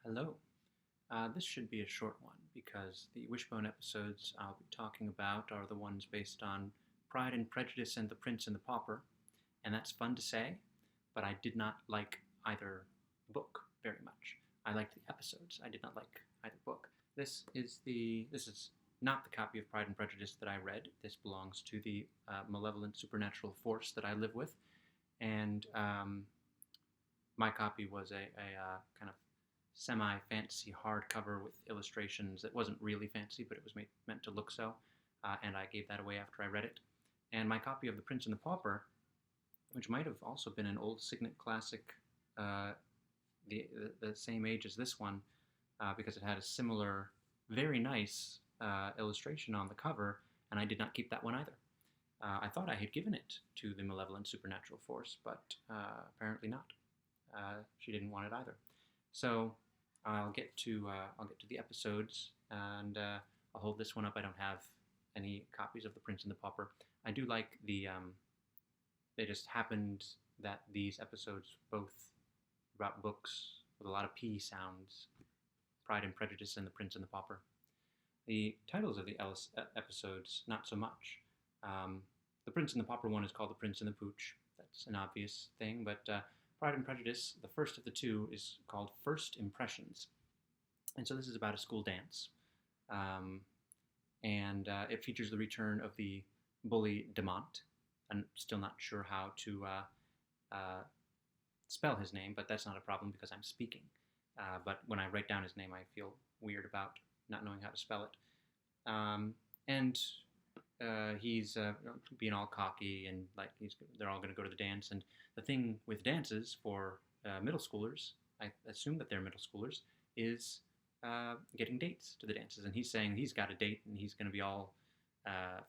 Hello. This should be a short one because the Wishbone episodes I'll be talking about are the ones based on Pride and Prejudice and The Prince and the Pauper, and that's fun to say, but I did not like either book very much. I liked the episodes. I did not like either book. This is not the copy of Pride and Prejudice that I read. This belongs to the malevolent supernatural force that I live with, and my copy was a kind of semi-fantasy hardcover with illustrations. It wasn't really fancy, but it was meant to look so, and I gave that away after I read it. And my copy of The Prince and the Pauper, which might have also been an old Signet classic, uh, the same age as this one, because it had a similar, very nice illustration on the cover, and I did not keep that one either. I thought I had given it to the malevolent supernatural force, but apparently not. She didn't want it either. So I'll get to the episodes, and I'll hold this one up. I don't have any copies of The Prince and the Pauper. I do like the. They just happened that these episodes both about books with a lot of P sounds, Pride and Prejudice and The Prince and the Pauper. The titles of the episodes, not so much. The Prince and the Pauper one is called The Prince and the Pooch. That's an obvious thing, but Pride and Prejudice, the first of the two, is called First Impressions. And so this is about a school dance. And it features the return of the bully Demont. I'm still not sure how to spell his name, but that's not a problem because I'm speaking. But when I write down his name, I feel weird about not knowing how to spell it. And he's being all cocky and like they're all going to go to the dance. And the thing with dances for middle schoolers, I assume that they're middle schoolers, is getting dates to the dances. And he's saying he's got a date and he's going to be all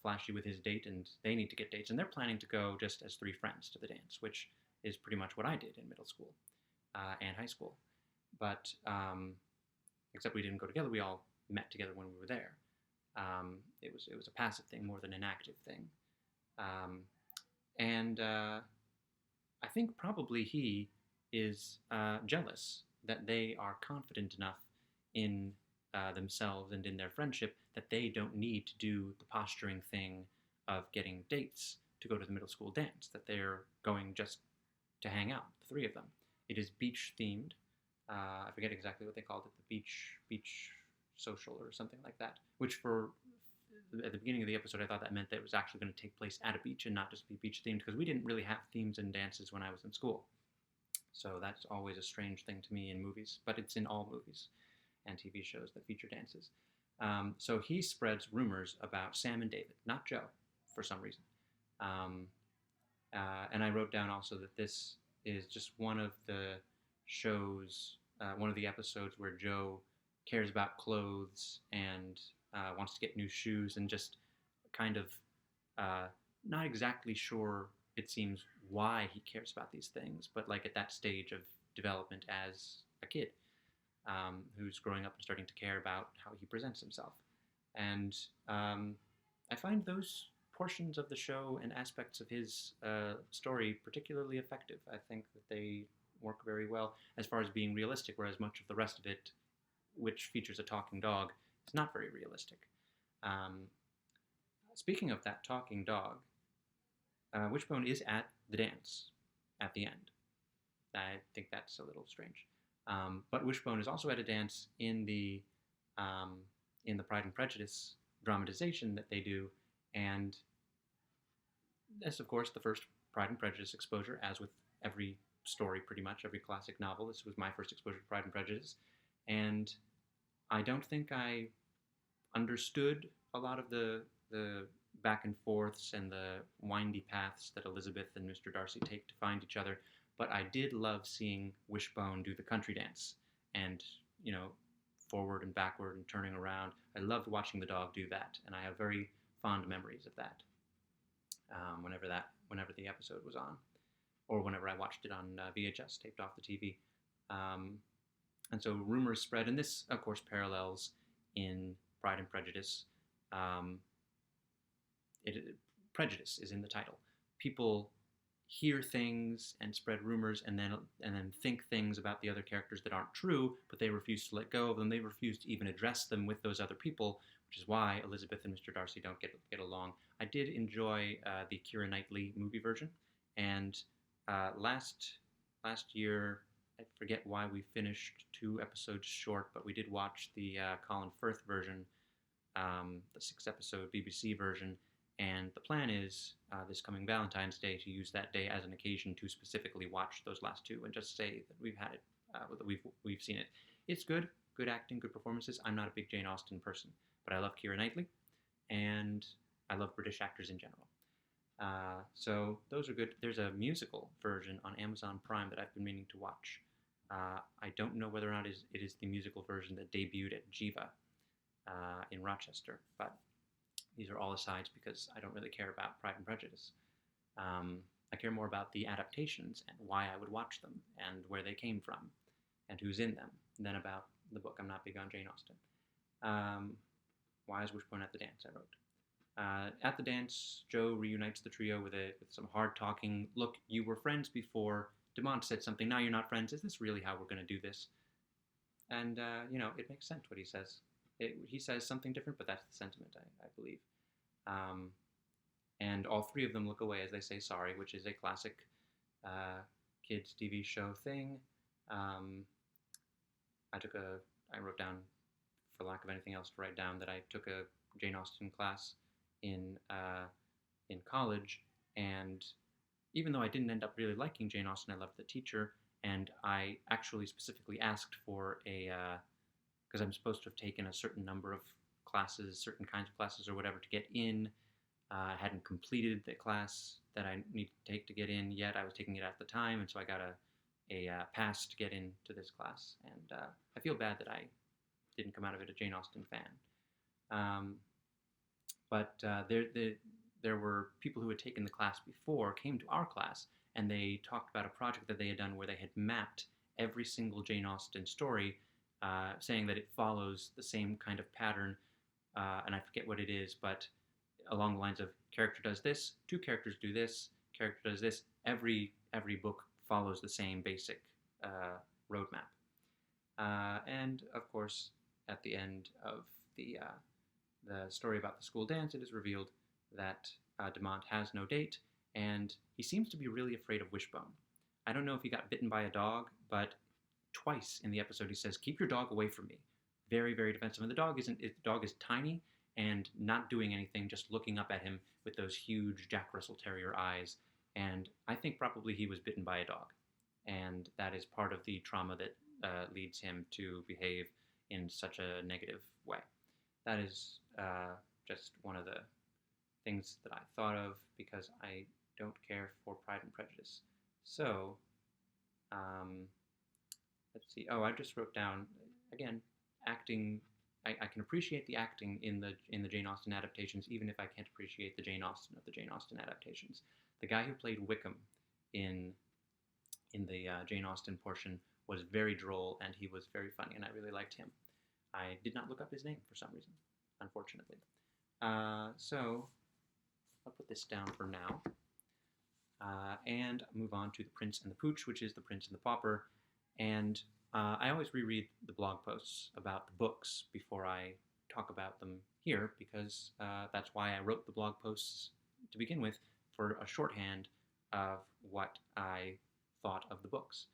flashy with his date, and they need to get dates. And they're planning to go just as three friends to the dance, which is pretty much what I did in middle school and high school. But except we didn't go together. We all met together when we were there. It was a passive thing more than an active thing, and I think probably he is jealous that they are confident enough in themselves and in their friendship that they don't need to do the posturing thing of getting dates to go to the middle school dance, that they're going just to hang out, the three of them. It is beach themed. I forget exactly what they called it, the beach social or something like that, which at the beginning of the episode I thought that meant that it was actually going to take place at a beach and not just be beach themed, because we didn't really have themes in dances when I was in school. So that's always a strange thing to me in movies, but it's in all movies and TV shows that feature dances. So he spreads rumors about Sam and David, not Joe, for some reason. And I wrote down also that this is just one of the shows, one of the episodes where Joe cares about clothes and wants to get new shoes and just kind of not exactly sure, it seems, why he cares about these things, but like at that stage of development as a kid who's growing up and starting to care about how he presents himself. And I find those portions of the show and aspects of his story particularly effective. I think that they work very well as far as being realistic, whereas much of the rest of it, which features a talking dog, is not very realistic. Speaking of that talking dog, Wishbone is at the dance at the end. I think that's a little strange. But Wishbone is also at a dance in the Pride and Prejudice dramatization that they do, and that's of course the first Pride and Prejudice exposure, as with every story, pretty much every classic novel. This was my first exposure to Pride and Prejudice, and I don't think I understood a lot of the back and forths and the windy paths that Elizabeth and Mr. Darcy take to find each other, but I did love seeing Wishbone do the country dance and, forward and backward and turning around. I loved watching the dog do that, and I have very fond memories of that. Whenever the episode was on, or whenever I watched it on VHS taped off the TV. And so rumors spread, and this, of course, parallels in Pride and Prejudice. Prejudice is in the title. People hear things and spread rumors and then think things about the other characters that aren't true, but they refuse to let go of them. They refuse to even address them with those other people, which is why Elizabeth and Mr. Darcy don't get along. I did enjoy the Keira Knightley movie version, and last year, I forget why we finished 2 episodes short, but we did watch the Colin Firth version, the 6 episode BBC version. And the plan is this coming Valentine's Day to use that day as an occasion to specifically watch those last two and just say that we've had it, that we've seen it. It's good acting, good performances. I'm not a big Jane Austen person, but I love Keira Knightley, and I love British actors in general. So those are good. There's a musical version on Amazon Prime that I've been meaning to watch. I don't know whether or not it is the musical version that debuted at Jiva in Rochester, but these are all asides because I don't really care about Pride and Prejudice. I care more about the adaptations and why I would watch them and where they came from and who's in them than about the book. I'm not big on Jane Austen. Why is Wishbone at the dance? I wrote. At the dance, Jo reunites the trio with some hard talking. Look, you were friends before. Demont said something. Now you're not friends. Is this really how we're going to do this? And it makes sense what he says. He says something different, but that's the sentiment, I believe. And all three of them look away as they say sorry, which is a classic kids TV show thing. I wrote down, for lack of anything else to write down, that I took a Jane Austen class in college, and even though I didn't end up really liking Jane Austen, I loved the teacher, and I actually specifically asked for because I'm supposed to have taken a certain number of classes, certain kinds of classes or whatever to get in. I hadn't completed the class that I need to take to get in yet. I was taking it at the time, and so I got a pass to get into this class. And I feel bad that I didn't come out of it a Jane Austen fan. But there were people who had taken the class before, came to our class, and they talked about a project that they had done where they had mapped every single Jane Austen story, saying that it follows the same kind of pattern, and I forget what it is, but along the lines of character does this, two characters do this, character does this. Every book follows the same basic roadmap. And of course, at the end of the story about the school dance, it is revealed that Demont has no date, and he seems to be really afraid of Wishbone. I don't know if he got bitten by a dog, but twice in the episode he says, "Keep your dog away from me." Very, very defensive. And the dog is tiny and not doing anything, just looking up at him with those huge Jack Russell Terrier eyes. And I think probably he was bitten by a dog, and that is part of the trauma that leads him to behave in such a negative way. That is just one of the things that I thought of because I don't care for Pride and Prejudice. So, let's see. Oh, I just wrote down again acting. I can appreciate the acting in the Jane Austen adaptations, even if I can't appreciate the Jane Austen of the Jane Austen adaptations. The guy who played Wickham in the Jane Austen portion was very droll, and he was very funny, and I really liked him. I did not look up his name for some reason, unfortunately. So I'll put this down for now, and move on to The Prince and the Pooch, which is The Prince and the Pauper. And I always reread the blog posts about the books before I talk about them here, because that's why I wrote the blog posts to begin with, for a shorthand of what I thought of the books.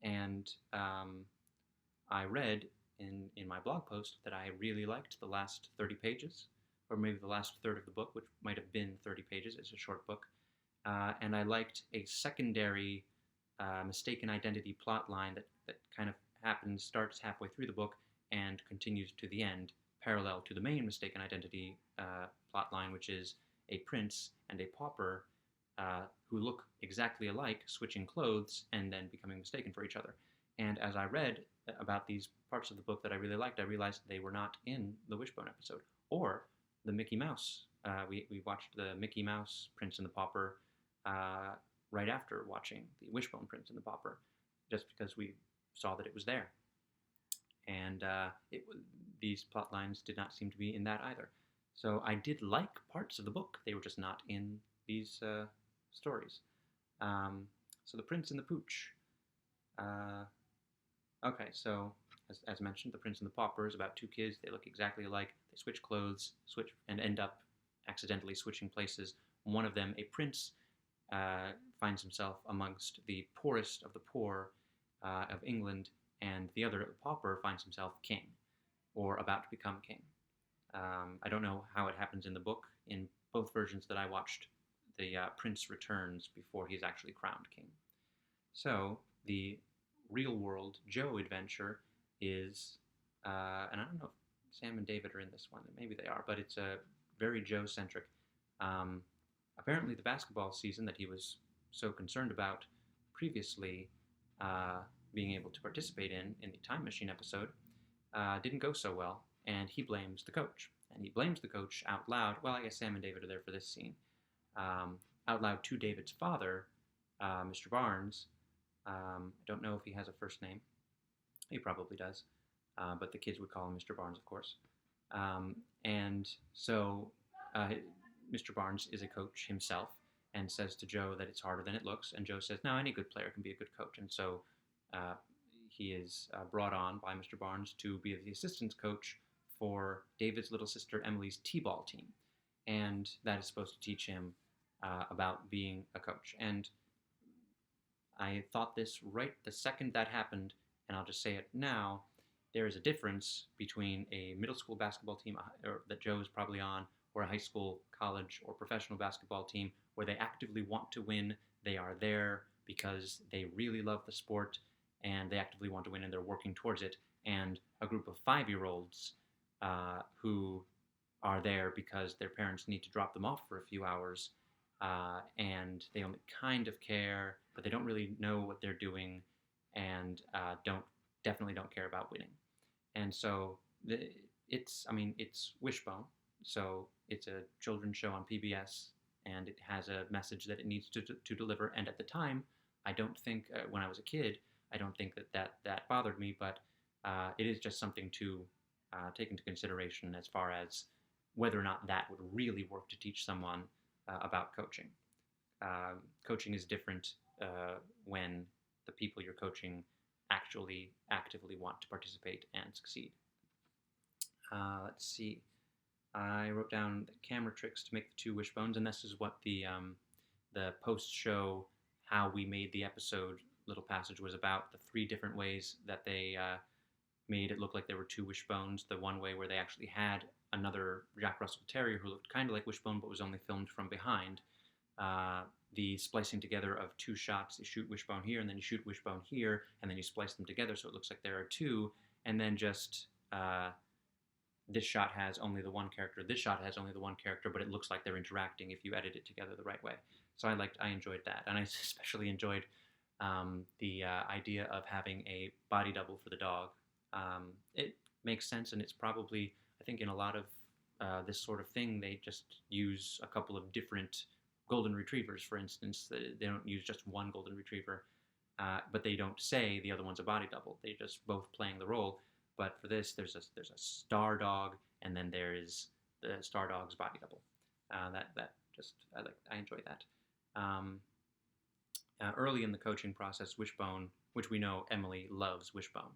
And I read in my blog post that I really liked the last 30 pages, or maybe the last third of the book, which might have been 30 pages. It's a short book. And I liked a secondary mistaken identity plot line that kind of starts halfway through the book and continues to the end, parallel to the main mistaken identity plot line, which is a prince and a pauper who look exactly alike, switching clothes and then becoming mistaken for each other. And as I read about these parts of the book that I really liked, I realized they were not in the Wishbone episode or the Mickey Mouse. We watched the Mickey Mouse Prince and the Pauper right after watching the Wishbone Prince and the Pauper, just because we saw that it was there. And these plot lines did not seem to be in that either. So I did like parts of the book. They were just not in these stories. Um, so the Prince and the Pooch. Uh, okay, so as mentioned, the Prince and the Pauper is about two kids. They look exactly alike. They switch clothes, switch, and end up accidentally switching places. One of them, a prince, finds himself amongst the poorest of the poor of England, and the other, the pauper, finds himself king, or about to become king. I don't know how it happens in the book. In both versions that I watched, the prince returns before he's actually crowned king. So the real world Joe adventure is, and I don't know if Sam and David are in this one. Maybe they are, but it's a very Joe centric. Um, Apparently, the basketball season that he was so concerned about previously being able to participate in the Time Machine episode didn't go so well, and he blames the coach. And he blames the coach out loud. Well, I guess Sam and David are there for this scene. Out loud to David's father, Mr. Barnes. I don't know if he has a first name. He probably does. But the kids would call him Mr. Barnes, of course. And so Mr. Barnes is a coach himself and says to Joe that it's harder than it looks. And Joe says, no, any good player can be a good coach. And so he is brought on by Mr. Barnes to be the assistant coach for David's little sister Emily's t-ball team. And that is supposed to teach him about being a coach. And I thought this right the second that happened, and I'll just say it now. There is a difference between a middle school basketball team that Joe is probably on, or a high school, college, or professional basketball team where they actively want to win. They are there because they really love the sport and they actively want to win and they're working towards it. And a group of 5-year-olds who are there because their parents need to drop them off for a few hours and they only kind of care, but they don't really know what they're doing and definitely don't care about winning. And so it's Wishbone. So it's a children's show on PBS, and it has a message that it needs to deliver. And at the time, I don't think, when I was a kid, I don't think that bothered me, but it is just something to take into consideration as far as whether or not that would really work to teach someone about coaching. Coaching is different when the people you're coaching actually actively want to participate and succeed. Let's see. I wrote down the camera tricks to make the two wishbones, and this is what the post-show how we made the episode little passage was about. The 3 different ways that they made it look like there were 2 wishbones. The one way where they actually had another Jack Russell Terrier who looked kind of like Wishbone but was only filmed from behind. The splicing together of 2 shots. You shoot Wishbone here, and then you shoot Wishbone here, and then you splice them together so it looks like there are 2, and then just this shot has only the one character, this shot has only the one character, but it looks like they're interacting if you edit it together the right way. So I enjoyed that, and I especially enjoyed the idea of having a body double for the dog. It makes sense, and it's probably, I think in a lot of this sort of thing, they just use a couple of different golden retrievers, for instance. They don't use just one golden retriever, but they don't say the other one's a body double. They're just both playing the role. But for this, there's a star dog, and then there is the star dog's body double. I enjoy that. Early in the coaching process, Wishbone, which we know Emily loves Wishbone,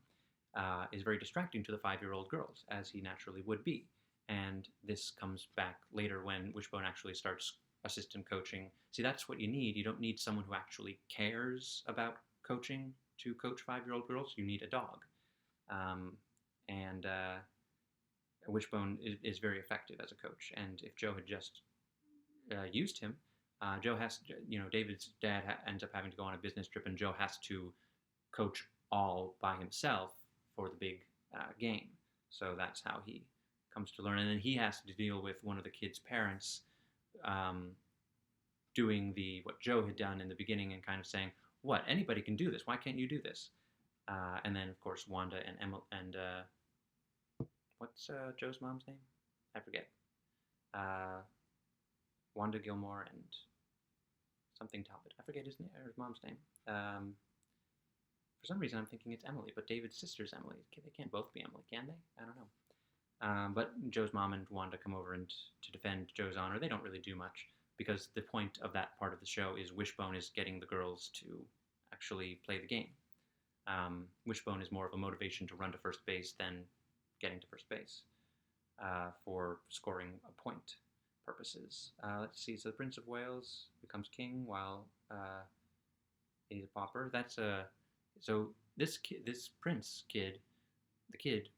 is very distracting to the 5-year-old girls, as he naturally would be. And this comes back later when Wishbone actually starts assistant coaching. See, that's what you need. You don't need someone who actually cares about coaching to coach 5-year-old girls. You need a dog. Wishbone is very effective as a coach. And if Joe had just used him, Joe has to, David's dad ends up having to go on a business trip, and Joe has to coach all by himself for the big game. So that's how he comes to learn. And then he has to deal with one of the kids' parents doing what Joe had done in the beginning and kind of saying, what, anybody can do this. Why can't you do this? And then, of course, Wanda and Emil and what's Joe's mom's name? I forget. Wanda Gilmore and something Talbot. I forget his mom's name. For some reason, I'm thinking it's Emily, but David's sister's Emily. They can't both be Emily, can they? I don't know. But Joe's mom and Wanda come over to defend Joe's honor. They don't really do much. because the point of that part of the show is Wishbone is getting the girls to actually play the game. Wishbone is more of a motivation to run to first base than getting to first base for scoring a point purposes. Let's see. So the Prince of Wales becomes king while he's a pauper. That's a so this kid, this prince kid, the kid,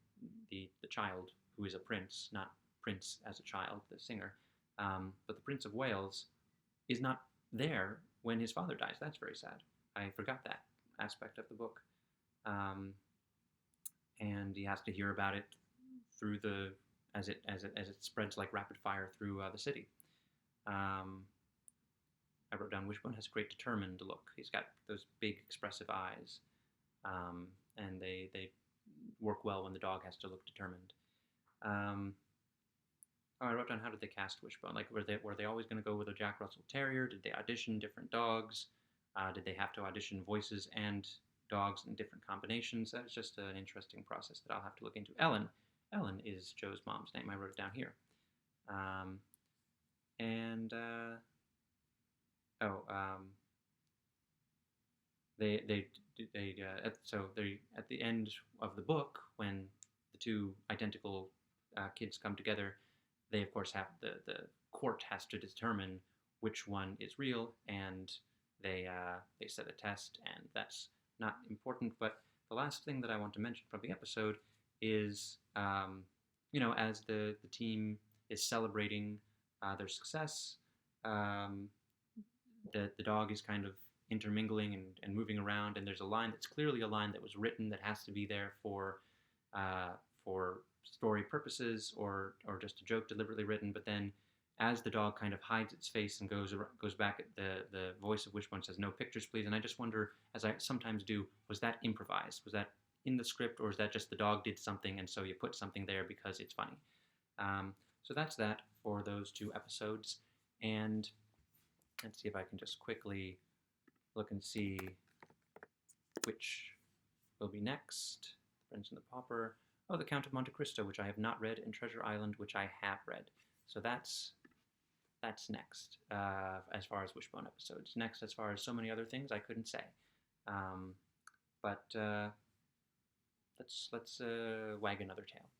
the child who is a prince, not Prince as a child, the singer, but the Prince of Wales is not there when his father dies. That's very sad. I forgot that aspect of the book, and he has to hear about it through the as it spreads like rapid fire through the city. I wrote down Wishbone has a great determined look. He's got those big expressive eyes, and they work well when the dog has to look determined. I wrote down how did they cast Wishbone? Like were they always going to go with a Jack Russell Terrier? Did they audition different dogs? Did they have to audition voices and dogs in different combinations? That was just an interesting process that I'll have to look into. Ellen is Joe's mom's name. I wrote it down here. So they at the end of the book when the two identical kids come together, they of course have the court has to determine which one is real, and they set a test, and that's not important. But the last thing that I want to mention from the episode is as the team is celebrating their success, the dog is kind of intermingling and moving around, and there's a line that's clearly a line that was written that has to be there for story purposes or just a joke deliberately written. But then as the dog kind of hides its face and goes back, the voice of Wishbone says, "No pictures, please." And I just wonder, as I sometimes do, was that improvised? Was that in the script, or is that just the dog did something and so you put something there because it's funny? So that's that for those two episodes. And let's see if I can just quickly look and see which will be next. The Prince and the Pauper. Oh, The Count of Monte Cristo, which I have not read, and Treasure Island, which I have read. So that's next as far as Wishbone episodes. Next, as far as so many other things, I couldn't say. But let's wag another tail.